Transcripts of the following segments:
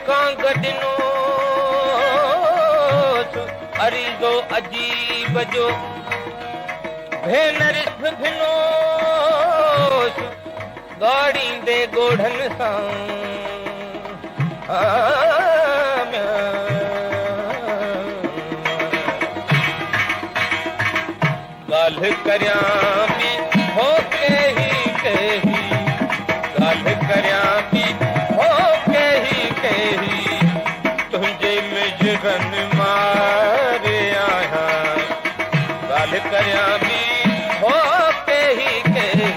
कांग ॾिनो अरीज़ो अजीब जो भेन रिस भिनो ॻाड़ींदे ॻोढ़नि सां ॻाल्हि करियां पई हो कही कही ॻाल्हि करियां पई हो कही कही तुंहिंजे मिजरनि मारे आहियां ॻाल्हि करियां पई हो कही कही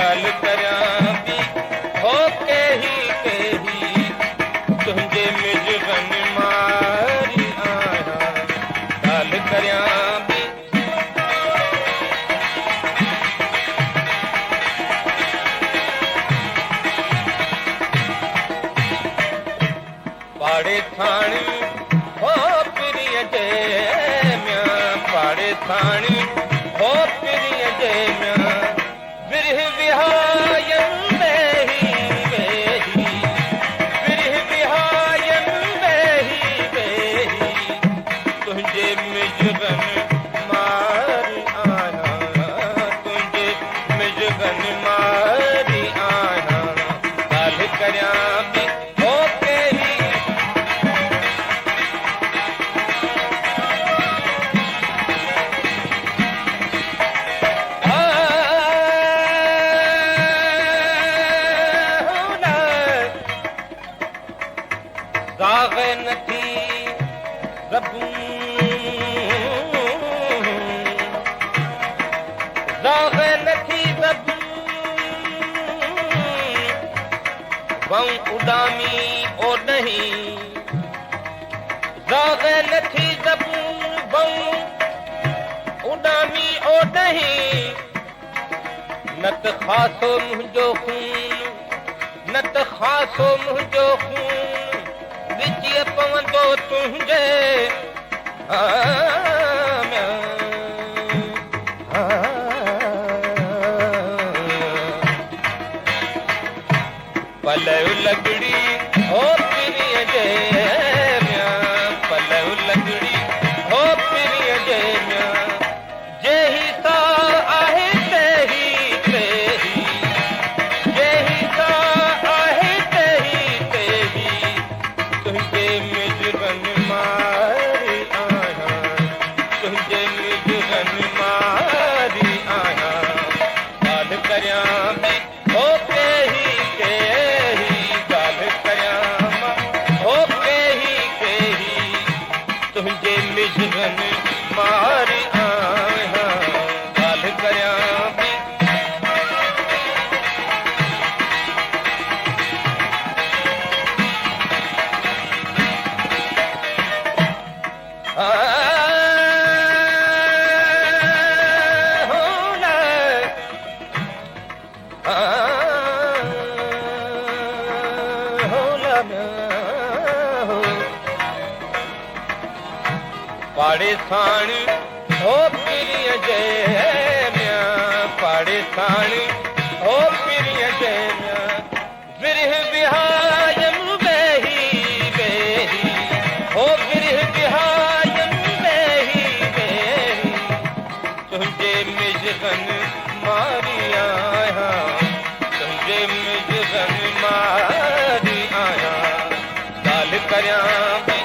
ॻाल्हि करियां पई हो कही कही तुंहिंजे मिजरनि मारे आहियां ॻाल्हि करियां पई पाड़े थाणी हो प्रिय जे म्या पाड़े थाणी हो प्रिय जे म्या विरह विहायन बेही बेही विरह विहायन बेही बेही तुंहिंजे मिजरन मारी आहियां तुंहिंजे मिजरन मारी आहियां ॻाल्हि करियां पई हो कही दाग़ नथी रबूं दाग़ नथी रबूं वऊं उॾामी ओॾहीं दाग़ नथी रबूं वऊं उॾामी ओॾहीं न त ख़ासो मुंहिंजो खून न त ख़ासो मुंहिंजो खून विचीअ पवंदो तुंहिंजे पलव लॻड़ी हो प्रिय जे म्या पलव लॻड़ी हो प्रिय जे म्या जेही सा आहे तेही तेही जेही सा आहे तेही तेही तुंहिंजे मिजरन मारी आहियां तुंहिंजे मिजरन मारी आहियां ॻाल्हि करियां पई हो कही कही ॻाल्हि करियां हो कही कही तुंहिंजे मिजरन मारी आहियां ॻाल्हि करियां पई पाड़े थाणी हो प्रिय जे म्या पाड़े थाणी हो प्रिय जे म्या विरह विहायन बेही बेही हो विरह विहायन बेही बेही तुंहिंजे मिजरन मारी आहियां तुंहिंजे मिजरन मारी आहियां ॻाल्हि करियां पई